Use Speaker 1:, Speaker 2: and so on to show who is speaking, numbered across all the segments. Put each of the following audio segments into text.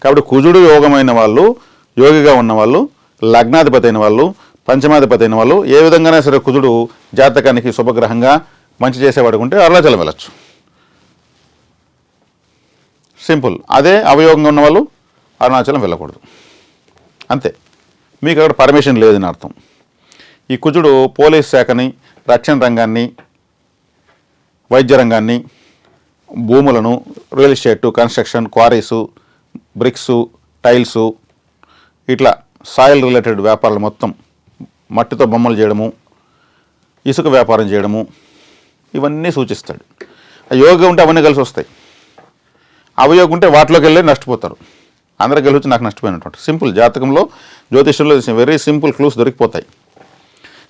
Speaker 1: కాబట్టి కుజుడు యోగమైన వాళ్ళు, యోగిగా ఉన్నవాళ్ళు, లగ్నాధిపతి అయిన వాళ్ళు, పంచమాధిపతి అయిన వాళ్ళు ఏ విధంగానే సరే కుజుడు జాతకానికి శుభగ్రహంగా మంచి చేసేవాడు ఉంటే అరుణాచలం వెళ్ళచ్చు. సింపుల్. అదే అవయోగంగా ఉన్నవాళ్ళు అరుణాచలం వెళ్ళకూడదు, అంతే. మీకు అక్కడ పర్మిషన్ లేదని అర్థం. ఈ కుజుడు పోలీస్ శాఖని, రక్షణ రంగాన్ని, వైద్య రంగాన్ని, భూములను, real estate, construction, క్వారీసు, bricks, tiles, ఇట్లా సాయిల్ రిలేటెడ్ వ్యాపారాలు మొత్తం, మట్టితో బొమ్మలు చేయడము, ఇసుక వ్యాపారం చేయడము, ఇవన్నీ సూచిస్తాడు. యోగం ఉంటే అవన్నీ కలిసి వస్తాయి. అవయోగం ఉంటే వాటిలోకి వెళ్ళి నష్టపోతారు. అందరికి వెళ్ళి వచ్చి నాకు నష్టపోయినటువంటి సింపుల్. జాతకంలో, జ్యోతిష్యంలో వెరీ సింపుల్ క్లూస్ దొరికిపోతాయి.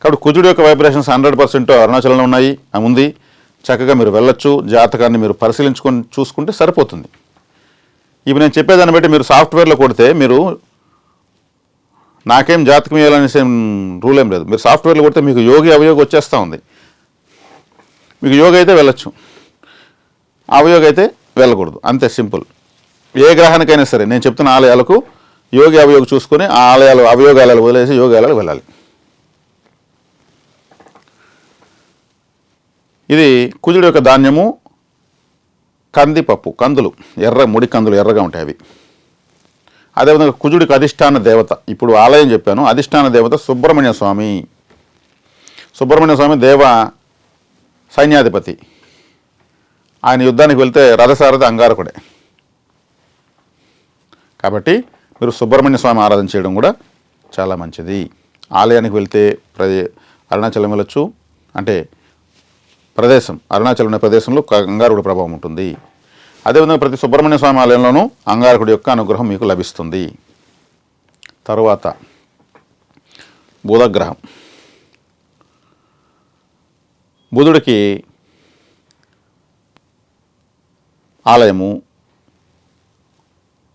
Speaker 1: కాబట్టి కుజుడు యొక్క వైబ్రేషన్స్ 100% అరుణాచలంలో ఉన్నాయి, ఉంది. చక్కగా మీరు వెళ్ళొచ్చు. జాతకాన్ని మీరు పరిశీలించుకొని చూసుకుంటే సరిపోతుంది. ఇవి నేను చెప్పేదాన్ని బట్టి మీరు సాఫ్ట్వేర్లో కొడితే, మీరు నాకేం జాతకం వేయాలనేసి రూల్ ఏం లేదు. మీరు సాఫ్ట్వేర్లో కొడితే మీకు యోగి అవయోగి వచ్చేస్తూ ఉంది. మీకు యోగి అయితే వెళ్ళొచ్చు, అవయోగి అయితే వెళ్ళకూడదు, అంతే సింపుల్. ఏ గ్రహానికైనా సరే నేను చెప్తున్న ఆలయాలకు యోగి అవయోగి చూసుకొని ఆ ఆలయాలు అవయోగాలు వదిలేసి యోగాలకు వెళ్ళాలి. ఇది కుజుడు యొక్క ధాన్యము కందిపప్పు, కందులు, ముడి కందులు ఎర్రగా ఉంటాయి అవి. అదేవిధంగా కుజుడికి అధిష్టాన దేవత, ఇప్పుడు ఆలయం చెప్పాను, అధిష్టాన దేవత సుబ్రహ్మణ్య స్వామి. సుబ్రహ్మణ్య స్వామి దేవ సైన్యాధిపతి. ఆయన యుద్ధానికి వెళ్తే రథసారథి అంగారకుడే. కాబట్టి మీరు సుబ్రహ్మణ్య స్వామి ఆరాధన చేయడం కూడా చాలా మంచిది. ఆలయానికి వెళ్తే అరుణాచలం వెళ్ళొచ్చు. అంటే ప్రదేశం, అరుణాచలం అనే ప్రదేశంలో అంగారకుడి ప్రభావం ఉంటుంది. అదేవిధంగా ప్రతి సుబ్రహ్మణ్య స్వామి ఆలయంలోనూ అంగారకుడి యొక్క అనుగ్రహం మీకు లభిస్తుంది. తరువాత బుధగ్రహం. బుధుడికి ఆలయము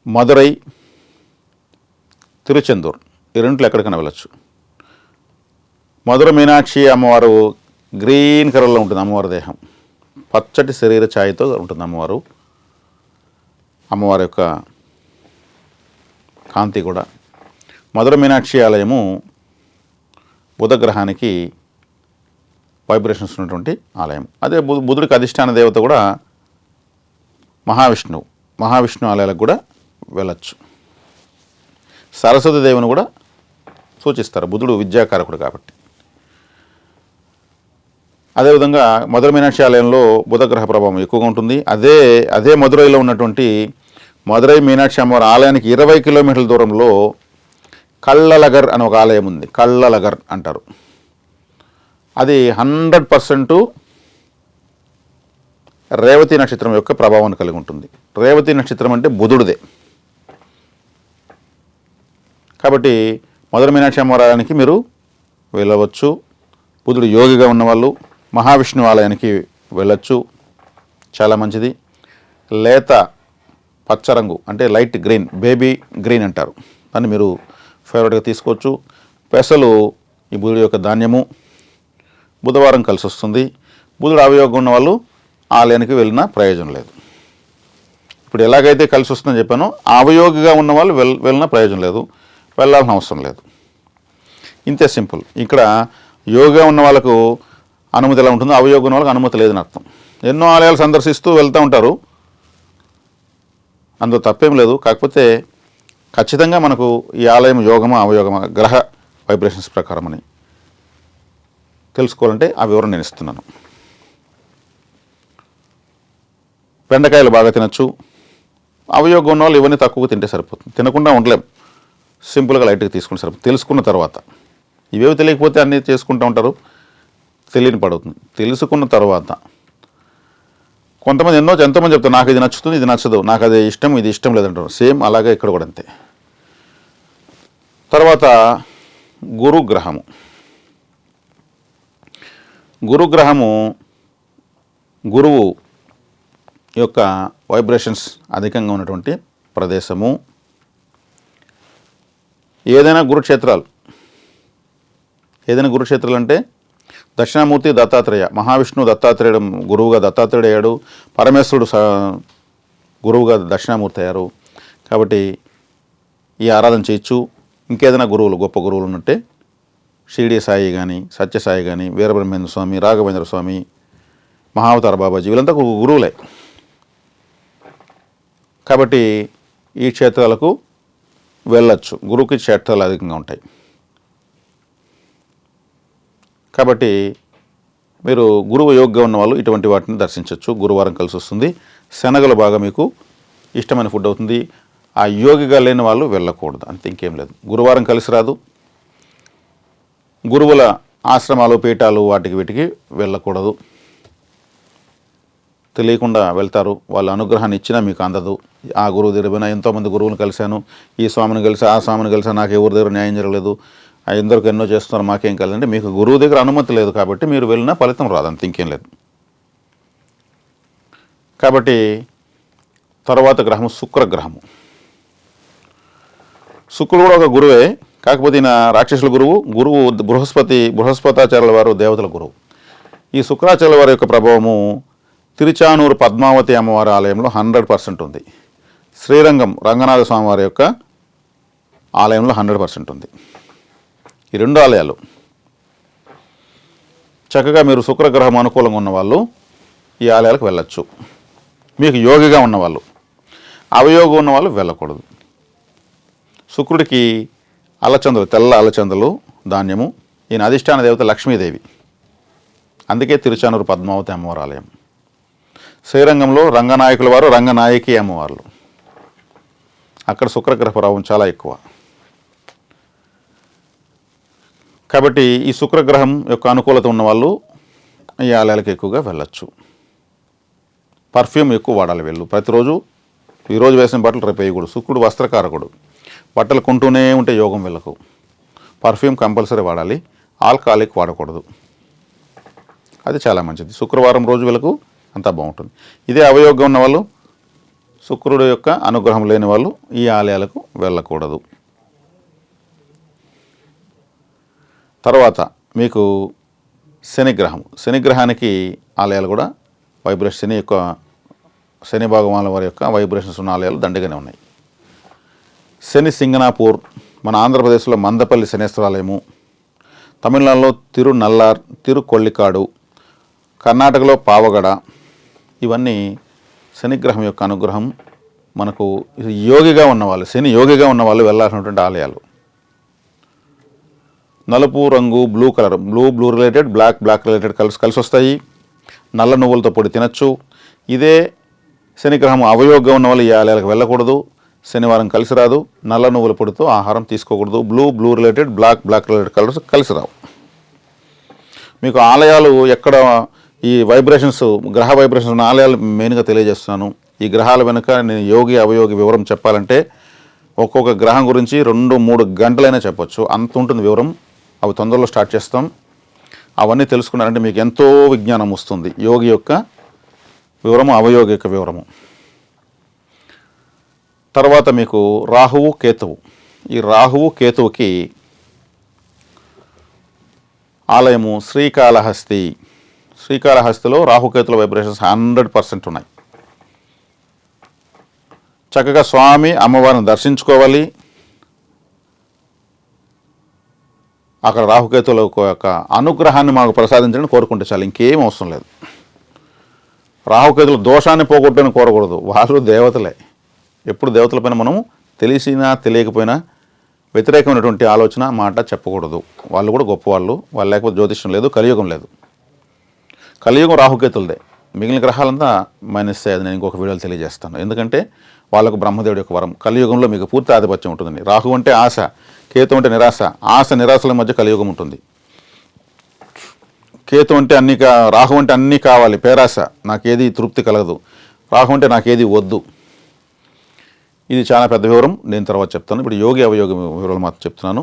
Speaker 1: మదురై, తిరుచెందూర్, ఈ రెంట్లో ఎక్కడికైనా వెళ్ళచ్చు. మధుర మీనాక్షి అమ్మవారు గ్రీన్ కలర్లో ఉంటుంది. అమ్మవారి దేహం పచ్చటి శరీర ఛాయతో ఉంటుంది. అమ్మవారి యొక్క కాంతి కూడా. మధుర మీనాక్షి ఆలయము బుధగ్రహానికి వైబ్రేషన్స్ ఉన్నటువంటి ఆలయం. అదే బుధుడికి అధిష్టాన దేవత కూడా మహావిష్ణు ఆలయాలకు కూడా వెళ్ళచ్చు. సరస్వతి దేవుని కూడా సూచిస్తారు, బుధుడు విద్యాకారకుడు కాబట్టి. అదేవిధంగా మధుర మీనాక్షి ఆలయంలో బుధగ్రహ ప్రభావం ఎక్కువగా ఉంటుంది. అదే మధురైలో ఉన్నటువంటి మధురై మీనాక్షి అమ్మవారి ఆలయానికి 20 కిలోమీటర్ల దూరంలో కళ్ళలగర్ అని ఒక ఆలయం ఉంది. కళ్ళలగర్ అంటారు. అది 100% రేవతి నక్షత్రం యొక్క ప్రభావాన్ని కలిగి ఉంటుంది. రేవతి నక్షత్రం అంటే బుధుడిదే. కాబట్టి మధుర మీనాక్షి అమ్మవారానికి మీరు వెళ్ళవచ్చు. బుధుడు యోగిగా ఉన్నవాళ్ళు మహావిష్ణు ఆలయానికి వెళ్ళచ్చు, చాలా మంచిది. లేత పచ్చరంగు అంటే లైట్ గ్రీన్, బేబీ గ్రీన్ అంటారు, దాన్ని మీరు ఫేవరెట్గా తీసుకోవచ్చు. పెసలు ఈ బుధుడి యొక్క ధాన్యము. బుధవారం కలిసి వస్తుంది. బుధుడు అవయోగం ఉన్న వాళ్ళు ఆలయానికి వెళ్ళినా ప్రయోజనం లేదు. ఇప్పుడు ఎలాగైతే కలిసి వస్తుందని చెప్పానో అవయోగిగా ఉన్న వాళ్ళు వెళ్ళినా ప్రయోజనం లేదు, వెళ్ళాల్సిన అవసరం లేదు. ఇంతే సింపుల్. ఇక్కడ యోగా ఉన్న వాళ్ళకు అనుమతి ఎలా ఉంటుందో అవయోగం ఉన్న వాళ్ళకి అనుమతి లేదని అర్థం. ఎన్నో ఆలయాలు సందర్శిస్తూ వెళ్తూ ఉంటారు, అందులో తప్పేం లేదు. కాకపోతే ఖచ్చితంగా మనకు ఈ ఆలయం యోగమా అవయోగమా గ్రహ వైబ్రేషన్స్ ప్రకారం అని తెలుసుకోవాలంటే ఆ వివరణ నేను ఇస్తున్నాను. బెండకాయలు బాగా తినచ్చు. అవయోగం ఉన్న వాళ్ళు ఇవన్నీ తక్కువగా తింటే సరిపోతుంది. తినకుండా ఉండలేం, సింపుల్గా లైట్గా తీసుకుంటే సరిపోతుంది. తెలుసుకున్న తర్వాత, ఇవేవి తెలియకపోతే అన్నీ చేసుకుంటూ ఉంటారు, తెలియని పడుతుంది. తెలుసుకున్న తర్వాత కొంతమంది ఎంతోమంది చెప్తారు, నాకు ఇది నచ్చుతుంది, ఇది నచ్చదు, నాకు అది ఇష్టం, ఇది ఇష్టం లేదంటారు. సేమ్ అలాగే ఇక్కడ కూడా అంతే. తర్వాత గురుగ్రహము. గురువు యొక్క వైబ్రేషన్స్ అధికంగా ఉన్నటువంటి ప్రదేశము. ఏదైనా గురుక్షేత్రాలు అంటే దక్షిణామూర్తి దత్తాత్రేయ, మహావిష్ణువు దత్తాత్రేయుడు గురువుగా దత్తాత్రేయుడు అయ్యాడు, పరమేశ్వరుడు గురువుగా దక్షిణామూర్తి అయ్యారు. కాబట్టి ఈ ఆరాధన చేయొచ్చు. ఇంకేదైనా గురువులు గొప్ప గురువులు ఉన్నట్టే షిరిడి సాయి కానీ, సత్యసాయి కానీ, వీరబ్రహ్మేంద్ర స్వామి, రాఘవేంద్ర స్వామి, మహావతార బాబాజీ వీళ్ళంతా గురువులే. కాబట్టి ఈ క్షేత్రాలకు వెళ్ళచ్చు. గురువుకి క్షేత్రాలు అధికంగా ఉంటాయి. కాబట్టి మీరు గురువు యోగ్గా ఉన్న వాళ్ళు ఇటువంటి వాటిని దర్శించవచ్చు. గురువారం కలిసి వస్తుంది. శనగలు బాగా మీకు ఇష్టమైన ఫుడ్ అవుతుంది. ఆ యోగిగా లేని వాళ్ళు వెళ్ళకూడదు, అంతే, ఇంకేం లేదు. గురువారం కలిసి రాదు. గురువుల ఆశ్రమాలు, పీఠాలు వాటికి వీటికి వెళ్ళకూడదు. తెలియకుండా వెళ్తారు. వాళ్ళ అనుగ్రహాన్ని ఇచ్చినా మీకు అందదు. ఆ గురువు దగ్గర పోయినా ఎంతోమంది గురువులను కలిశాను, ఈ స్వామిని కలిసి ఆ స్వామిని కలిసి నాకు ఎవరి దగ్గర న్యాయం జరగలేదు, ఎందరికి ఎన్నో చేస్తున్నారు, మాకేం కలదంటే మీకు గురువు దగ్గర అనుమతి లేదు కాబట్టి మీరు వెళ్ళినా ఫలితం రాదు, అంత, ఇంకేం లేదు. కాబట్టి తర్వాత గ్రహము శుక్రగ్రహము. శుక్రుడు కూడా ఒక గురువే, కాకపోతే ఈయన రాక్షసుల గురువు బృహస్పతాచార్యుల వారు దేవతల గురువు. ఈ శుక్రాచార్యుల వారి యొక్క ప్రభావము తిరుచానూరు పద్మావతి అమ్మవారి ఆలయంలో 100% ఉంది. శ్రీరంగం రంగనాథ స్వామి వారి యొక్క ఆలయంలో 100% ఉంది. ఈ రెండు ఆలయాలు చక్కగా మీరు శుక్రగ్రహం అనుకూలంగా ఉన్నవాళ్ళు ఈ ఆలయాలకు వెళ్ళచ్చు. మీకు యోగిగా ఉన్నవాళ్ళు, అవయోగం ఉన్నవాళ్ళు వెళ్ళకూడదు. శుక్రుడికి అలచందలు, తెల్ల అలచందలు ధాన్యము. ఈయన అధిష్టాన దేవత లక్ష్మీదేవి, అందుకే తిరుచానూరు పద్మావతి అమ్మవారి ఆలయం. శ్రీరంగంలో రంగనాయకుల వారు, రంగనాయకి అమ్మవార్లు. అక్కడ శుక్రగ్రహ ప్రభావం చాలా ఎక్కువ. కాబట్టి ఈ శుక్రగ్రహం యొక్క అనుకూలత ఉన్నవాళ్ళు ఈ ఆలయాలకు ఎక్కువగా వెళ్ళచ్చు. పర్ఫ్యూమ్ ఎక్కువ వాడాలి వీళ్ళు. ప్రతిరోజు ఈరోజు వేసిన బట్టలు రేపు వేయకూడదు. శుక్రుడు వస్త్రకారకుడు, బట్టలు కొంటూనే ఉంటే యోగం వీళ్ళకు. పర్ఫ్యూమ్ కంపల్సరీ వాడాలి. ఆల్కహాలిక్ వాడకూడదు, అది చాలా మంచిది. శుక్రవారం రోజు వీళ్ళకు అంతా బాగుంటుంది. ఇదే అవయోగం ఉన్న వాళ్ళు, శుక్రుడు యొక్క అనుగ్రహం లేని వాళ్ళు ఈ ఆలయాలకు వెళ్ళకూడదు. తర్వాత మీకు శనిగ్రహం. శనిగ్రహానికి ఆలయాలు కూడా వైబ్రేషన్, శని భగవానుల వారి యొక్క వైబ్రేషన్స్ ఉన్న ఆలయాలు దండిగానే ఉన్నాయి. శని సింగనాపూర్, మన ఆంధ్రప్రదేశ్లో మందపల్లి శనేశ్వరాలయము, తమిళనాడులో తిరునల్లార్, తిరుకొల్లికాడు, కర్ణాటకలో పావగడ, ఇవన్నీ శనిగ్రహం యొక్క అనుగ్రహం మనకు యోగిగా ఉన్నవాళ్ళు, శని యోగిగా ఉన్న వాళ్ళు వెళ్ళాల్సినటువంటి ఆలయాలు. నలుపు రంగు, blue colour, blue related, black related కలిసి వస్తాయి. నల్ల నువ్వులతో పొడి తినచ్చు. ఇదే శనిగ్రహం అవయోగంగా ఉన్న వాళ్ళు ఈ ఆలయాలకు వెళ్ళకూడదు. శనివారం కలిసి రాదు. నల్ల నువ్వుల పొడితో ఆహారం తీసుకోకూడదు. Blue related, black related colours కలిసి రావు. మీకు ఆలయాలు ఎక్కడ ఈ వైబ్రేషన్స్, గ్రహ వైబ్రేషన్స్ ఉన్న ఆలయాలు మెయిన్గా తెలియజేస్తున్నాను. ఈ గ్రహాల వెనుక నేను యోగి అవయోగి వివరం చెప్పాలంటే ఒక్కొక్క గ్రహం గురించి 2-3 గంటలైనా చెప్పొచ్చు, అంత ఉంటుంది వివరం. అవి తొందరలో స్టార్ట్ చేస్తాం. అవన్నీ తెలుసుకున్నారంటే మీకు ఎంతో విజ్ఞానం వస్తుంది. యోగి యొక్క వివరము, అవయోగి యొక్క వివరము. తర్వాత మీకు రాహువు కేతువు. ఈ రాహువు కేతువుకి ఆలయము శ్రీకాళహస్తి. శ్రీకాళహస్తిలో రాహుకేతుల వైబ్రేషన్స్ 100% ఉన్నాయి. చక్కగా స్వామి అమ్మవారిని దర్శించుకోవాలి. అక్కడ రాహుకేతుల యొక్క అనుగ్రహాన్ని మాకు ప్రసాదించని కోరుకుంటే చాలు, ఇంకేం అవసరం లేదు. రాహుకేతుల దోషాన్ని పోగొట్టని కోరకూడదు, వాళ్ళు దేవతలే. ఎప్పుడు దేవతలపైన మనం తెలిసినా తెలియకపోయినా వ్యతిరేకమైనటువంటి ఆలోచన, మాట చెప్పకూడదు. వాళ్ళు కూడా గొప్పవాళ్ళు, వాళ్ళు లేకపోతే జ్యోతిష్యం లేదు, కలియుగం లేదు. కలియుగం రాహుకేతులదే, మిగిలిన గ్రహాలంతా మైనస్. అది నేను ఇంకొక వీడియోలో తెలియజేస్తాను. ఎందుకంటే వాళ్ళకు బ్రహ్మదేవుడి యొక్క వరం. కలియుగంలో మీకు పూర్తి ఆధిపత్యం ఉంటుందండి. రాహు అంటే ఆశ, కేతు అంటే నిరాశ. ఆశ నిరాశల మధ్య కలియుగం ఉంటుంది. కేతు అంటే రాహు అంటే అన్నీ కావాలి, పేరాశ, నాకేది తృప్తి కలగదు. రాహు అంటే నాకేది వద్దు. ఇది చాలా పెద్ద వివరం, నేను తర్వాత చెప్తాను. ఇప్పుడు యోగి అవయోగి వివరాలు మాత్రం చెప్తున్నాను.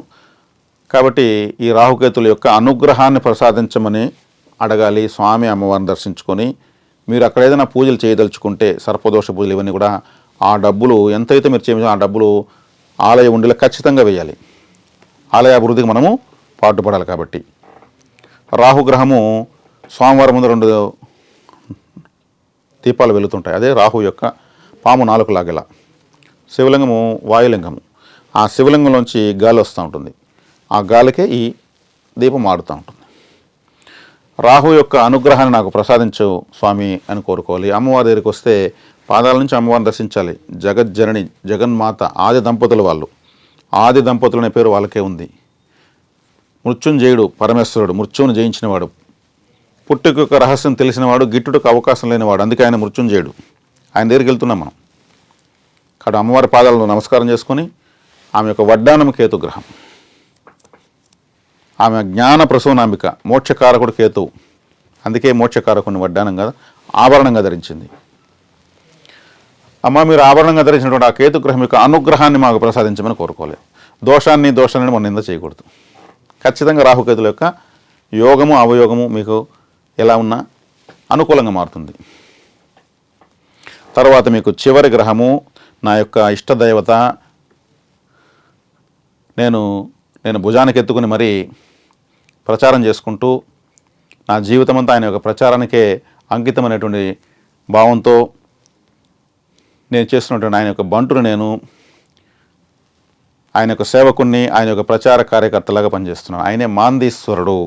Speaker 1: కాబట్టి ఈ రాహుకేతుల యొక్క అనుగ్రహాన్ని ప్రసాదించమని అడగాలి. స్వామి అమ్మవారిని దర్శించుకొని మీరు అక్కడ ఏదైనా పూజలు చేయదలుచుకుంటే, సర్పదోష పూజలు ఇవన్నీ కూడా, ఆ డబ్బులు ఎంతైతే మీరు చేయాలో ఆ డబ్బులు ఆలయ ఉండిలో ఖచ్చితంగా వేయాలి. ఆలయ అభివృద్ధికి మనము పాటుపడాలి. కాబట్టి రాహుగ్రహము సోమవారం ముందు 2 దీపాలు వెలుగుతుంటాయి. అదే రాహు యొక్క పాము 4 లాగేలా. శివలింగము వాయులింగము. ఆ శివలింగంలోంచి గాలి వస్తూ ఉంటుంది. ఆ గాలికే ఈ దీపం ఆడుతూ ఉంటుంది. రాహు యొక్క అనుగ్రహాన్ని నాకు ప్రసాదించు స్వామి అని కోరుకోవాలి. అమ్మవారి దగ్గరికి వస్తే పాదాల నుంచి అమ్మవారిని దర్శించాలి. జగజ్జనని, జగన్మాత, ఆది దంపతులు వాళ్ళు. ఆది దంపతులు అనే పేరు వాళ్ళకే ఉంది. మృత్యుంజయుడు పరమేశ్వరుడు, మృత్యువును జయించినవాడు, పుట్టుక యొక్క రహస్యం తెలిసినవాడు, గిట్టుటకు అవకాశం లేనివాడు. అందుకే ఆయన మృత్యుంజయుడు. ఆయన దగ్గరికి వెళ్తున్నాం మనం. కాబట్టి అమ్మవారి పాదాలను నమస్కారం చేసుకొని, ఆమె యొక్క వడ్డానం కేతుగ్రహం, ఆమె జ్ఞాన ప్రసూనాంబిక, మోక్షకారకుడు కేతువు. అందుకే మోక్షకారకుడిని వడ్డానం కదా ఆభరణంగా ధరించింది. అమ్మ, మీరు ఆభరణంగా ధరించినటువంటి ఆ కేతుగ్రహం యొక్క అనుగ్రహాన్ని మాకు ప్రసాదించమని కోరుకోలేదు. దోషాన్ని మనం నింద చేయకూడదు. ఖచ్చితంగా రాహుకేతుల యొక్క యోగము అవయోగము మీకు ఎలా ఉన్నా అనుకూలంగా మారుతుంది. తర్వాత మీకు చివరి గ్రహము నా యొక్క ఇష్టదైవత. నేను భుజానికి ఎత్తుకుని మరీ ప్రచారం చేసుకుంటూ నా జీవితం అంతా ఆయన యొక్క ప్రచారానికే అంకితమైనటువంటి భావంతో నేను చేస్తున్నటువంటి ఆయన యొక్క బంటును, నేను ఆయన యొక్క సేవకుణ్ణి, ఆయన యొక్క ప్రచార కార్యకర్తలాగా పనిచేస్తున్నాను. ఆయనే మాందీశ్వరుడు.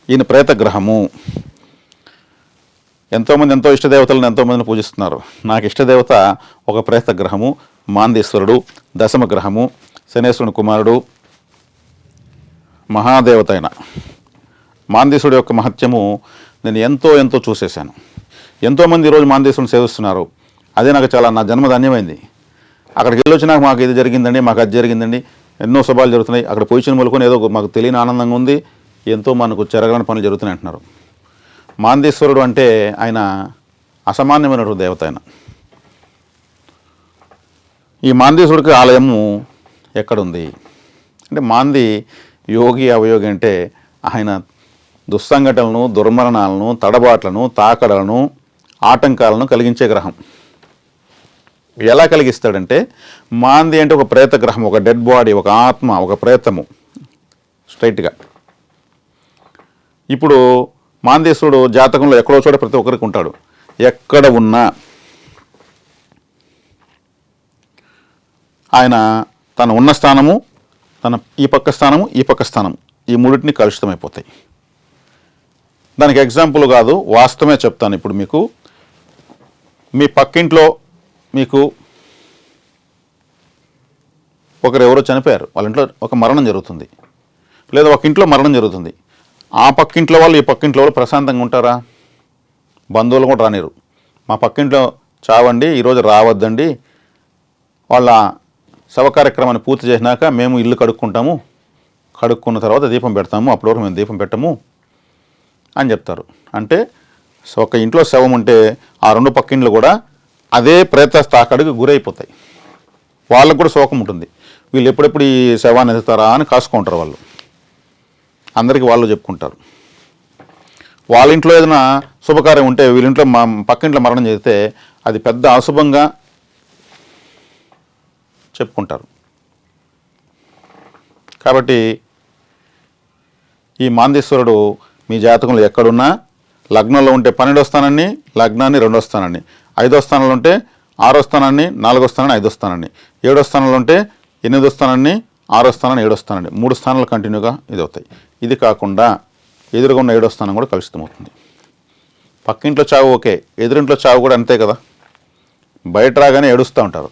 Speaker 1: ఈయన ప్రేతగ్రహము. ఎంతోమంది ఎంతో ఇష్టదేవతలను ఎంతోమందిని పూజిస్తున్నారు. నాకు ఇష్టదేవత ఒక ప్రేతగ్రహము, మాందీశ్వరుడు, దశమగ్రహము, శనేశ్వరుని కుమారుడు, మహాదేవత అయిన మాందీశ్వరుడు యొక్క మహత్యము నేను ఎంతో చూసేశాను. ఎంతోమంది ఈరోజు మాందీశ్వరుని సేవిస్తున్నారు. అదే నాకు చాలా, నా జన్మ ధన్యమైంది. అక్కడికి వెళ్ళొచ్చినాక మాకు ఇది జరిగిందండి, మాకు అది జరిగిందండి, ఎన్నో శుభాలు జరుగుతున్నాయి, అక్కడ పొజిషన్ మొలుకొని ఏదో మాకు తెలియని ఆనందంగా ఉంది, ఎంతో మనకు చెరగని పనులు జరుగుతున్నాయి అంటున్నారు. మాందీశ్వరుడు అంటే ఆయన అసామాన్యమైనటువంటి దేవత. ఆయన ఈ మాందీశ్వరుడికి ఆలయము ఎక్కడుంది అంటే, మాంది యోగి అవయోగి అంటే ఆయన దుస్సంఘటనలను, దుర్మరణాలను, తడబాట్లను, తాకడలను, ఆటంకాలను కలిగించే గ్రహం. ఎలా కలిగిస్తాడంటే, మాంది అంటే ఒక ప్రేత గ్రహం, ఒక డెడ్ బాడీ, ఒక ఆత్మ, ఒక ప్రేతము స్ట్రైట్గా. ఇప్పుడు మాందేశ్వరుడు జాతకంలో ఎక్కడో చోట ప్రతి ఒక్కరికి ఉంటాడు. ఎక్కడ ఉన్నా ఆయన తన ఉన్న స్థానము, తన ఈ పక్క స్థానము, ఈ పక్క స్థానము, ఈ మూడింటిని కలుషితమైపోతాయి. దానికి ఎగ్జాంపుల్ కాదు, వాస్తవమే చెప్తాను. ఇప్పుడు మీకు మీ పక్కింట్లో మీకు ఎవరో చనిపోయారు, వాళ్ళ ఇంట్లో ఒక మరణం జరుగుతుంది, లేదా ఒక ఇంట్లో మరణం జరుగుతుంది. ఆ పక్కింట్లో వాళ్ళు, ఈ పక్కింట్లో వాళ్ళు ప్రశాంతంగా ఉంటారా? బంధువులు కూడా రానిరు. మా పక్కింట్లో చావండి, ఈరోజు రావద్దండి, వాళ్ళ శవ కార్యక్రమాన్ని పూర్తి చేసినాక మేము ఇల్లు కడుక్కుంటాము, కడుక్కున్న తర్వాత దీపం పెడతాము, అప్పటి వరకు మేము దీపం పెట్టము అని చెప్తారు. అంటే ఒక ఇంట్లో శవం ఉంటే ఆ రెండు పక్కింట్లు కూడా అదే ప్రేత తాకడికి గురైపోతాయి. వాళ్ళకు కూడా శోకం ఉంటుంది. వీళ్ళు ఎప్పుడెప్పుడు ఈ శవాన్ని ఎత్తుతారా అని కాసుకుంటారు. వాళ్ళు అందరికీ వాళ్ళు చెప్పుకుంటారు. వాళ్ళ ఇంట్లో ఏదైనా శుభకార్యం ఉంటే వీళ్ళింట్లో పక్కింట్లో మరణం చేస్తే అది పెద్ద అశుభంగా చెప్పుకుంటారు. కాబట్టి ఈ మాందేశ్వరుడు మీ జాతకంలో ఎక్కడున్నా, లగ్నంలో ఉంటే 12వ స్థానాన్ని, లగ్నాన్ని 2వ స్థానాన్ని, 5వ స్థానంలో ఉంటే 6వ స్థానాన్ని, 4వ స్థానాన్ని, 5వ స్థానాన్ని, 7వ స్థానంలో ఉంటే 8వ స్థానాన్ని, 6వ స్థానాన్ని, 7వ స్థానాన్ని, 3 స్థానాలు కంటిన్యూగా ఇది అవుతాయి. ఇది కాకుండా ఎదురుగా ఉన్న 7వ స్థానం కూడా కలుషితమవుతుంది. పక్కింట్లో చావు ఓకే, ఎదురింట్లో చావు కూడా అంతే కదా, బయట రాగానే ఏడుస్తూ ఉంటారు.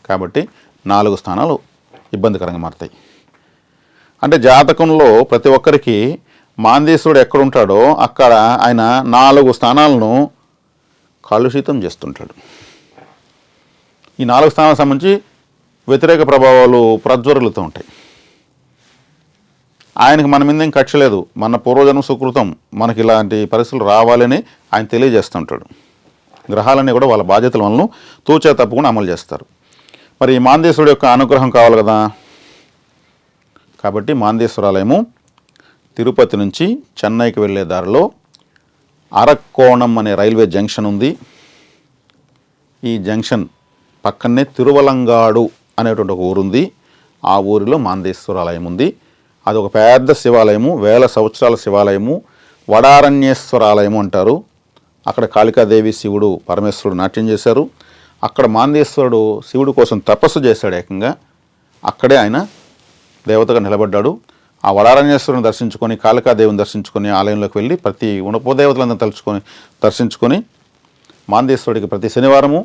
Speaker 1: కాబట్టి 4 స్థానాలు ఇబ్బందికరంగా మారుతాయి. అంటే జాతకంలో ప్రతి ఒక్కరికి మాందేశ్వరుడు ఎక్కడుంటాడో అక్కడ ఆయన 4 స్థానాలను కలుషితం చేస్తుంటాడు. ఈ 4 స్థానాలకు సంబంధించి వ్యతిరేక ప్రభావాలు ప్రజ్వరులతో ఉంటాయి. ఆయనకి మన మీద ఏం కక్ష లేదు, మన పూర్వజన్మ సుకృతం, మనకి ఇలాంటి పరిస్థితులు రావాలని ఆయన తెలియజేస్తుంటాడు. గ్రహాలన్నీ కూడా వాళ్ళ బాధ్యతల వలన తూచా తప్పకుండా అమలు చేస్తారు. మరి ఈ మాందేశ్వరుడు యొక్క అనుగ్రహం కావాలి కదా. కాబట్టి మాందేశ్వరాలయము తిరుపతి నుంచి చెన్నైకి వెళ్ళే దారిలో అరక్కోణం అనే రైల్వే జంక్షన్ ఉంది. ఈ జంక్షన్ పక్కనే తిరువలంగాడు అనేటువంటి ఒక ఊరుంది. ఆ ఊరిలో మాందేశ్వరాలయం ఉంది. అది ఒక పెద్ద శివాలయము, 1000 సంవత్సరాల శివాలయము, వడారణ్యేశ్వరాలయము అంటారు. అక్కడ కాళికాదేవి, శివుడు, పరమేశ్వరుడు నాట్యం చేశారు. అక్కడ మాందేశ్వరుడు శివుడి కోసం తపస్సు చేశాడు ఏకంగా. అక్కడే ఆయన దేవతగా నిలబడ్డాడు. ఆ వడారణ్యేశ్వరుని దర్శించుకొని, కాళికాదేవిని దర్శించుకొని ఆలయంలోకి వెళ్ళి ప్రతి ఉపదేవతలందరూ దర్శించుకొని మాందేశ్వరుడికి ప్రతి శనివారము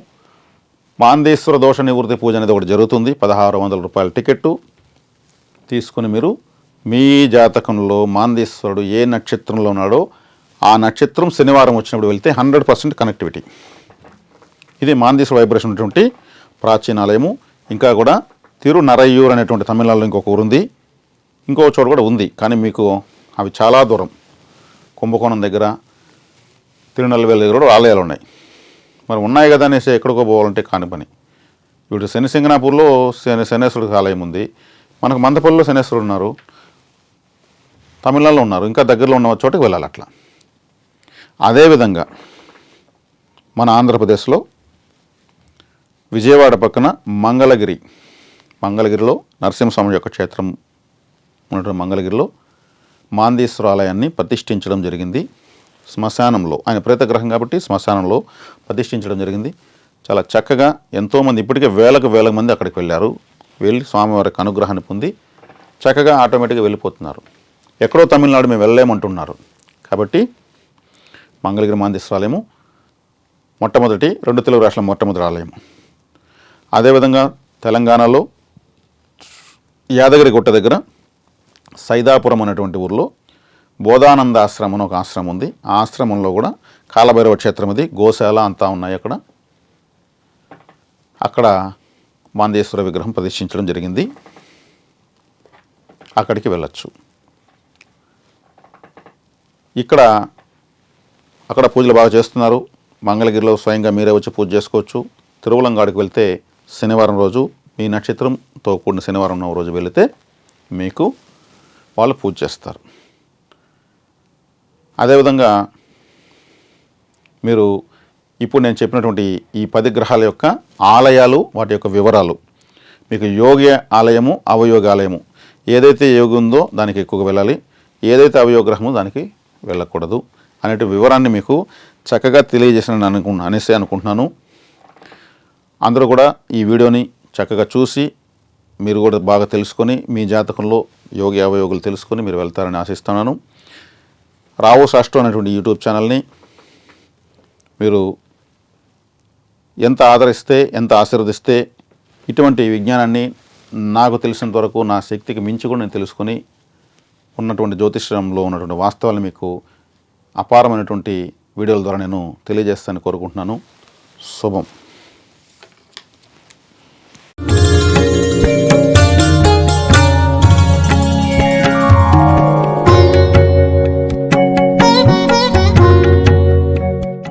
Speaker 1: మాందేశ్వర దోష నివృత్తి పూజ అనేది ఒకటి జరుగుతుంది. 1600 రూపాయల టికెట్టు తీసుకొని మీరు మీ జాతకంలో మాందేశ్వరుడు ఏ నక్షత్రంలో ఉన్నాడో ఆ నక్షత్రం శనివారం వచ్చినప్పుడు వెళ్తే 100% కనెక్టివిటీ. ఇది మాందేశ్వర వైబ్రేషన్ ఉన్నటువంటి ప్రాచీన ఆలయము. ఇంకా కూడా తిరునరైయూర్ అనేటువంటి తమిళనాడులో ఇంకొక ఊరు ఉంది, ఇంకో చోట కూడా ఉంది, కానీ మీకు అవి చాలా దూరం. కుంభకోణం దగ్గర, తిరునెల్వేలి దగ్గర కూడా ఆలయాలు ఉన్నాయి. మరి ఉన్నాయి కదా అనేసి ఎక్కడికో పోవాలంటే కాని పని. ఇప్పుడు శనిసింగనాపూర్లో శనేశ్వరుడికి ఆలయం ఉంది, మనకు మందపల్లిలో శనేశ్వరుడు ఉన్నారు, తమిళనాడులో ఉన్నారు, ఇంకా దగ్గరలో ఉన్న చోటకి వెళ్ళాలి. అట్లా అదేవిధంగా మన ఆంధ్రప్రదేశ్లో విజయవాడ పక్కన మంగళగిరిలో నరసింహస్వామి యొక్క క్షేత్రం ఉన్నటువంటి మంగళగిరిలో మాందేశ్వర ఆలయాన్ని ప్రతిష్ఠించడం జరిగింది. శ్మశానంలో, ఆయన ప్రేతగ్రహం కాబట్టి శ్మశానంలో ప్రతిష్ఠించడం జరిగింది. చాలా చక్కగా ఎంతోమంది, ఇప్పటికే వేలకు మంది అక్కడికి వెళ్ళారు. వెళ్ళి స్వామివారికి అనుగ్రహాన్ని పొంది చక్కగా ఆటోమేటిక్గా వెళ్ళిపోతున్నారు. ఎక్కడో తమిళనాడు మేము వెళ్ళలేమంటున్నారు. కాబట్టి మంగళగిరి మాందేశ్వర ఆలయము మొట్టమొదటి, 2 తెలుగు రాష్ట్రాల మొట్టమొదటి ఆలయం. అదేవిధంగా తెలంగాణలో యాదగిరిగుట్ట దగ్గర సైదాపురం అనేటువంటి ఊరిలో బోధానంద ఆశ్రమం అని ఒక ఆశ్రమం ఉంది. ఆ ఆశ్రమంలో కూడా కాలభైరవ క్షేత్రం ఇది, గోశాల అంతా ఉన్నాయి. అక్కడ మాందేశ్వర విగ్రహం ప్రతిష్ఠించడం జరిగింది. అక్కడికి వెళ్ళచ్చు. అక్కడ పూజలు బాగా చేస్తున్నారు. మంగళగిరిలో స్వయంగా మీరే వచ్చి పూజ చేసుకోవచ్చు. తిరువలంగాడికి వెళ్తే శనివారం రోజు, మీ నక్షత్రంతో కూడిన శనివారం ఉన్న రోజు వెళితే మీకు వాళ్ళు పూజ చేస్తారు. అదేవిధంగా మీరు ఇప్పుడు నేను చెప్పినటువంటి ఈ 10 గ్రహాల యొక్క ఆలయాలు, వాటి యొక్క వివరాలు, మీకు యోగి ఆలయము, అవయోగ ఆలయము, ఏదైతే యోగి ఉందో దానికి ఎక్కువగా వెళ్ళాలి, ఏదైతే అవయోగ్రహమో దానికి వెళ్ళకూడదు అనేటి వివరాన్ని మీకు చక్కగా తెలియజేసిన అనేసి అనుకుంటున్నాను. అందరూ కూడా ఈ వీడియోని చక్కగా చూసి మీరు కూడా బాగా తెలుసుకొని మీ జాతకంలో యోగి అవయోగులు తెలుసుకొని మీరు వెళ్తారని ఆశిస్తున్నాను. రావు శాస్త్రం అనేటువంటి యూట్యూబ్ ఛానల్ని మీరు ఎంత ఆదరిస్తే, ఎంత ఆశీర్వదిస్తే ఇటువంటి విజ్ఞానాన్ని నాకు తెలిసినంత వరకు నా శక్తికి మించి కూడా నేను తెలుసుకొని ఉన్నటువంటి జ్యోతిష్యంలో ఉన్నటువంటి వాస్తవాలు మీకు అపారమైనటువంటి వీడియోల ద్వారా నేను తెలియజేస్తానని కోరుకుంటున్నాను. శుభం.